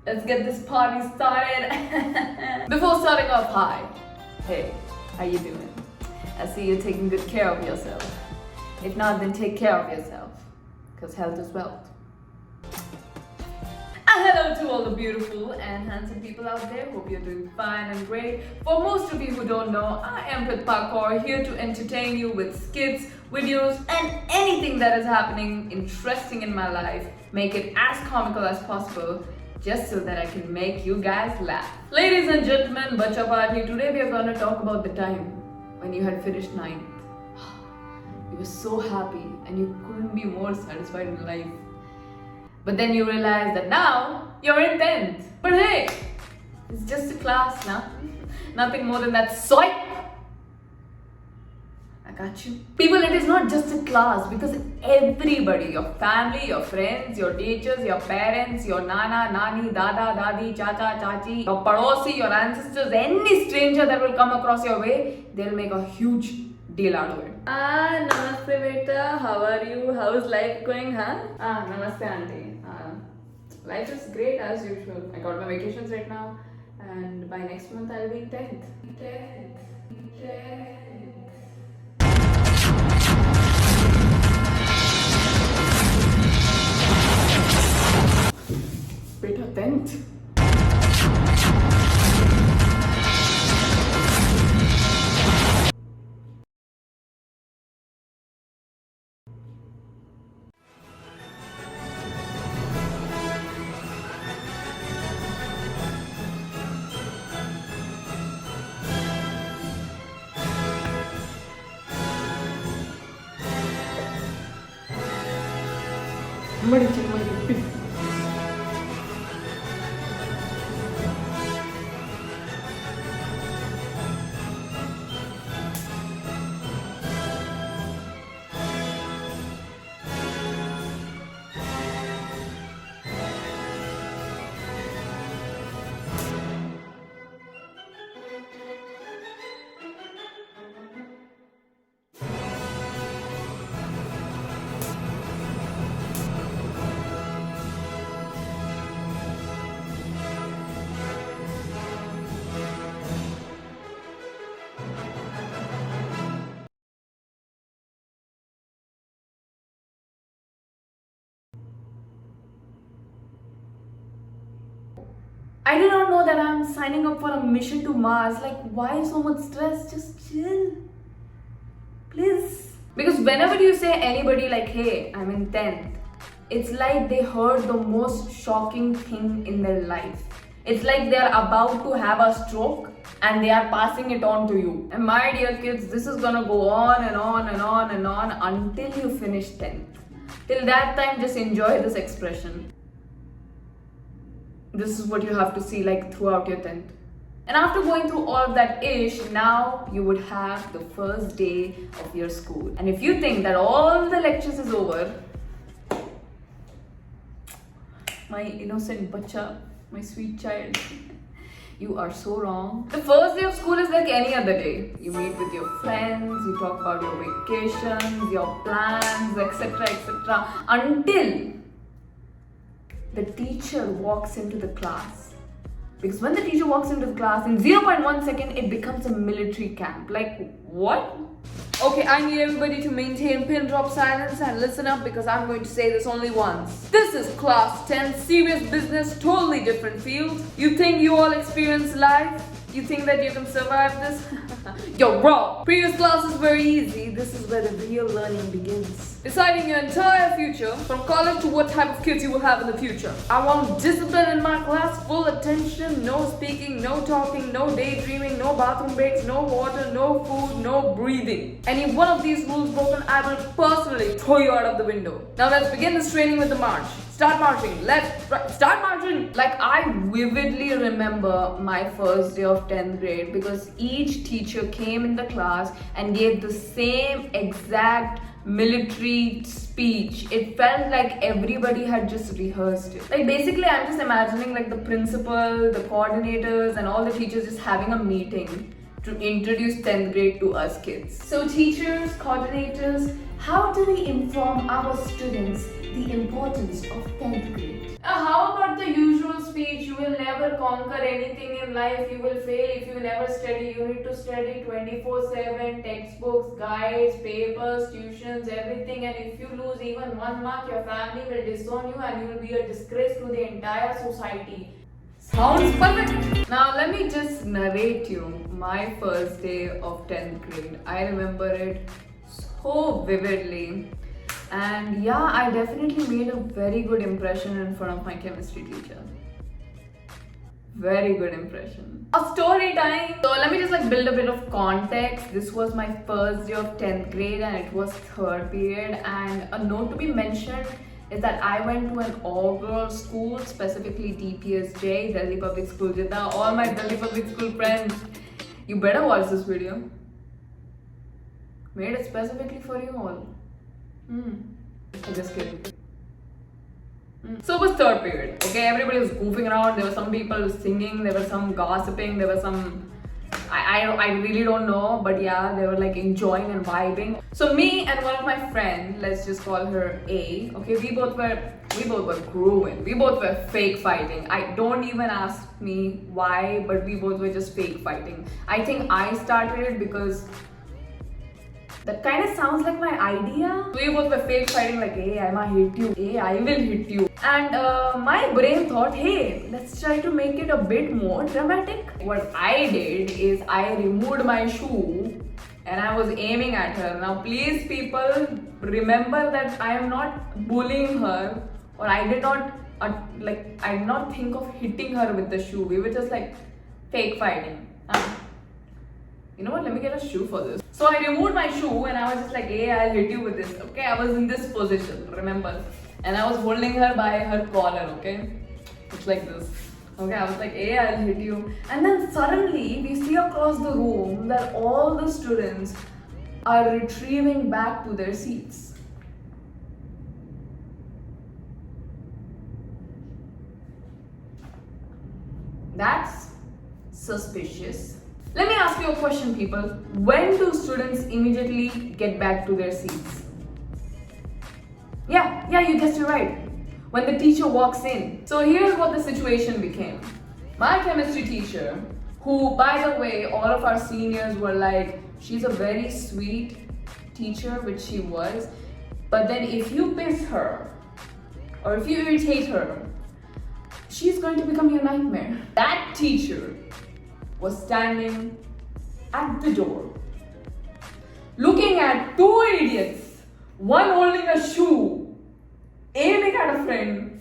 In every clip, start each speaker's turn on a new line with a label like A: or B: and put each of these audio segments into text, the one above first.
A: Let's get this party started. Before starting off, hi. Hey, how you doing? I see you're taking good care of yourself. If not, then take care of yourself, because health is wealth. Hello to all the beautiful and handsome people out there. Hope you're doing fine and great. For most of you who don't know, I am Pritpa Kaur, here to entertain you with skits, videos, and anything that is happening interesting in my life. Make it as comical as possible, just so that I can make you guys laugh. Ladies and gentlemen, Bacha Party, today we are going to talk about the time when you had finished 9th. You were so happy and you couldn't be more satisfied in life. But then you realize that now you're in 10th. But hey, it's just a class now. Nothing more than that. Swipe! I got you. People, it is not just a class, because everybody, your family, your friends, your teachers, your parents, your nana, nani, dada, dadi, chacha, chachi, your padosi, your ancestors, any stranger that will come across your way, they'll make a huge deal out of it. Namaste beta, how are you? How is life going, huh? Namaste auntie. Life is great as usual. I got my vacations right now, and by next month I'll be in 10th. 10th. Beta 10th. I did not know that I'm signing up for a mission to Mars. Like, why so much stress? Just chill. Please. Because whenever you say anybody like, hey, I'm in 10th, it's like they heard the most shocking thing in their life. It's like they are about to have a stroke and they are passing it on to you. And my dear kids, this is gonna go on and on and on and on until you finish 10th. Till that time, just enjoy this expression. This is what you have to see like throughout your 10th. And after going through all of that ish, now you would have the first day of your school. And if you think that all the lectures is over, my innocent bacha, my sweet child, you are so wrong. The first day of school is like any other day. You meet with your friends, you talk about your vacations, your plans, etc., etc. Until the teacher walks into the class. Because when the teacher walks into the class, in 0.1 second, it becomes a military camp. Like, what? Okay, I need everybody to maintain pin drop silence and listen up, because I'm going to say this only once. This is class 10, serious business, totally different field. You think you all experience life? You think that you can survive this? You're wrong. Previous classes were easy. This is where the real learning begins. Deciding your entire future, from college to what type of kids you will have in the future. I want discipline in my class, full attention, no speaking, no talking, no daydreaming, no bathroom breaks, no water, no food, no breathing. Any one of these rules broken, I will personally throw you out of the window. Now let's begin this training with the march. Start marching, left, right, start marching. Like, I vividly remember my first day of 10th grade, because each teacher came in the class and gave the same exact military speech. It felt like everybody had just rehearsed it. Like, basically, I'm just imagining like the principal, the coordinators, and all the teachers just having a meeting to introduce 10th grade to us kids. So teachers, coordinators, how do we inform our students the importance of 10th grade? How about the usual speech you will never conquer anything in life. You will fail if you never study. You need to study 24/7, textbooks, guides, papers, tuitions, everything. And if you lose even 1 mark, your family will disown you and you will be a disgrace to the entire society. Sounds perfect. Now let me just narrate you my first day of 10th grade. I remember it so vividly. And yeah, I definitely made a very good impression in front of my chemistry teacher. Very good impression. A story time. So let me just build a bit of context. This was my first day of 10th grade and it was third period. And a note to be mentioned is that I went to an all-girls school, specifically DPSJ, Delhi Public School Jeddah. All my Delhi Public School friends, you better watch this video. Made it specifically for you all. I'm just kidding. So it was third period. Okay, everybody was goofing around. There were some people singing. There was some gossiping. There was some I really don't know, but yeah, they were enjoying and vibing. So me and one of my friends, let's just call her A. Okay, we both were growing. We both were fake fighting. I don't even ask me why, but we both were just fake fighting. I think I started it because that kind of sounds like my idea. We both were fake fighting hey, I might hit you. Hey, I will hit you. And my brain thought, hey, let's try to make it a bit more dramatic. What I did is I removed my shoe and I was aiming at her. Now please people, remember that I am not bullying her, or I did not I did not think of hitting her with the shoe. We were just fake fighting. You know what, let me get a shoe for this. So I removed my shoe and I was just hey, I'll hit you with this. Okay, I was in this position, remember? And I was holding her by her collar, okay? It's like this. Okay, I was hey, I'll hit you. And then suddenly we see across the room that all the students are retrieving back to their seats. That's suspicious. Let me ask you a question, people. When do students immediately get back to their seats? Yeah, you guessed it right. When the teacher walks in. So here's what the situation became. My chemistry teacher, who by the way, all of our seniors were she's a very sweet teacher, which she was. But then if you piss her, or if you irritate her, she's going to become your nightmare. That teacher was standing at the door, looking at two idiots, one holding a shoe, aiming at a friend,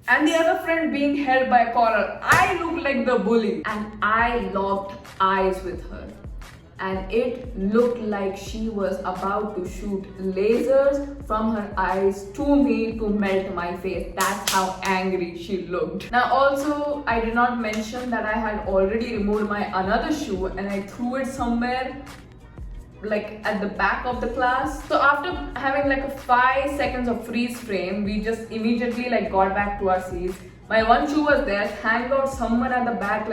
A: and the other friend being held by a collar. I looked like the bully, and I locked eyes with her. And it looked like she was about to shoot lasers from her eyes to me to melt my face. That's how angry she looked. Now also, I did not mention that I had already removed my another shoe and I threw it somewhere at the back of the class. So after having a 5 seconds of freeze frame, we just immediately got back to our seats. My one shoe was there, thank God someone at the back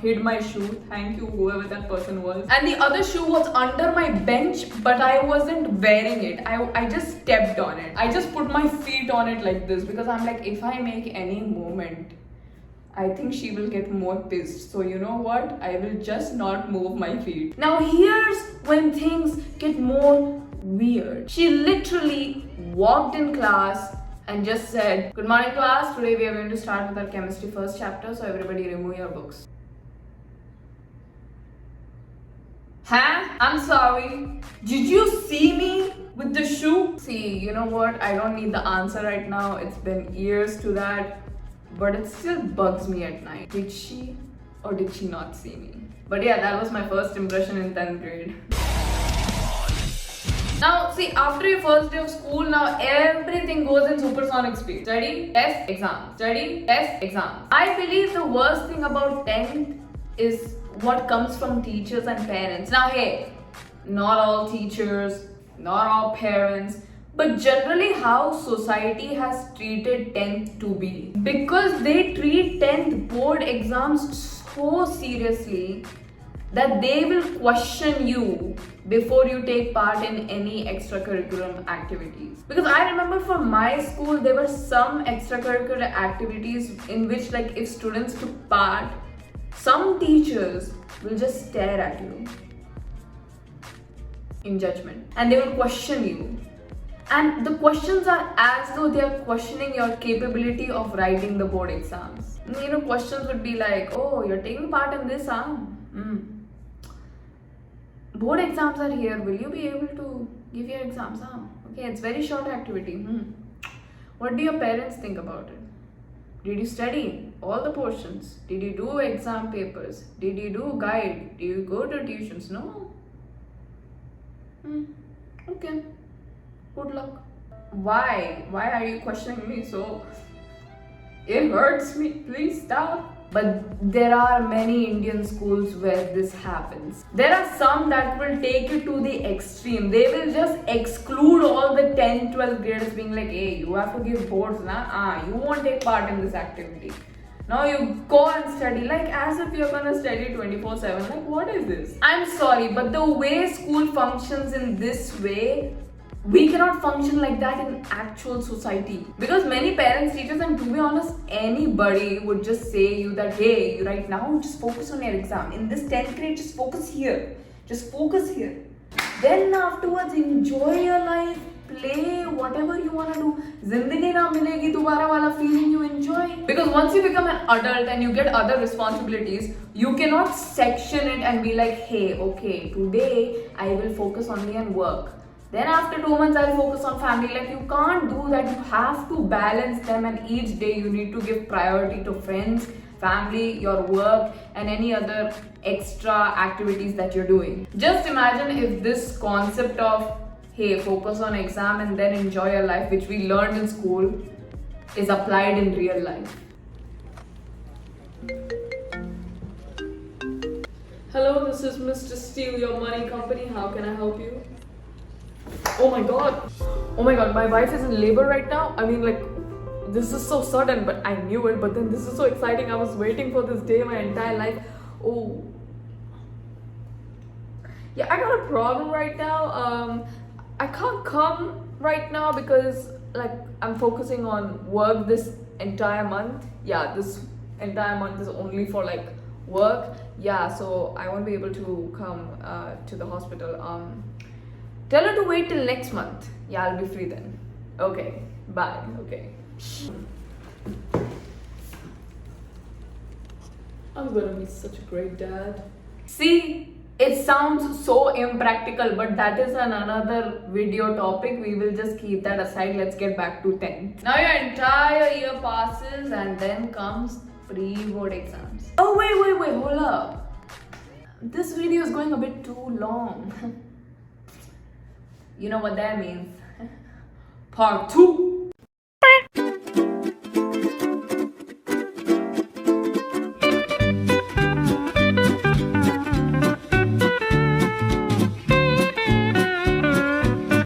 A: hid my shoe. Thank you, whoever that person was. And the other shoe was under my bench, but I wasn't wearing it. I just stepped on it. I just put my feet on it like this because I'm if I make any movement, I think she will get more pissed. So you know what? I will just not move my feet. Now here's when things get more weird. She literally walked in class and just said, "Good morning class, today we are going to start with our chemistry first chapter, so everybody remove your books." Huh? I'm sorry. Did you see me with the shoe? See, you know what? I don't need the answer right now. It's been years to that, but it still bugs me at night. Did she or did she not see me? But yeah, that was my first impression in 10th grade. Now, see, after your first day of school, now everything goes in supersonic speed. Study, test, exam. Study, test, exam. I believe the worst thing about 10th is what comes from teachers and parents. Now, hey, not all teachers, not all parents, but generally how society has treated 10th to be. Because they treat 10th board exams so seriously, that they will question you before you take part in any extracurricular activities. Because I remember for my school, there were some extracurricular activities in which, like, if students took part, some teachers will just stare at you in judgment and they will question you. And the questions are as though they are questioning your capability of writing the board exams. You know, questions would be like, oh, you're taking part in this, huh? Board exams are here. Will you be able to give your exams, huh? Okay, it's very short activity. What do your parents think about it? Did you study all the portions? Did you do exam papers? Did you do guide? Did you go to tuitions? No. Okay. Good luck. Why? Why are you questioning me so? It hurts me. Please stop. But there are many Indian schools where this happens. There are some that will take it to the extreme. They will just exclude all the 10th, 12th graders being like, hey, you have to give boards, nah? You won't take part in this activity. Now you go and study, like as if you're gonna study 24/7. Like, what is this? I'm sorry, but the way school functions in this way, we cannot function like that in actual society. Because many parents, teachers, and to be honest, anybody would just say you that, hey, right now just focus on your exam. In this 10th grade, just focus here. Just focus here. Then afterwards, enjoy your life. Play whatever you want to do. Zindagi na milegi dobara wala feeling you enjoy. Because once you become an adult and you get other responsibilities, you cannot section it and be like, hey, okay, today I will focus only on work. Then after 2 months, I'll focus on family. Like, you can't do that. You have to balance them, and each day you need to give priority to friends, family, your work, and any other extra activities that you're doing. Just imagine if this concept of, hey, focus on exam and then enjoy your life, which we learned in school, is applied in real life. Hello, this is Mr. Steal Your Money Company. How can I help you? Oh my god, my wife is in labor right now. I mean, like, this is so sudden, but I knew it. But then this is so exciting. I was waiting for this day my entire life. Oh, yeah, I got a problem right now. I can't come right now because, like, I'm focusing on work this entire month. Yeah, this entire month is only for, like, work. Yeah, so I won't be able to come to the hospital. Tell her to wait till next month. Yeah, I'll be free then. Okay, bye. Okay. I'm gonna be such a great dad. See, it sounds so impractical, but that is another video topic. We will just keep that aside. Let's get back to 10th. Now your entire year passes and then comes pre-board exams. Oh, wait, hold up. This video is going a bit too long. You know what that means? Part 2.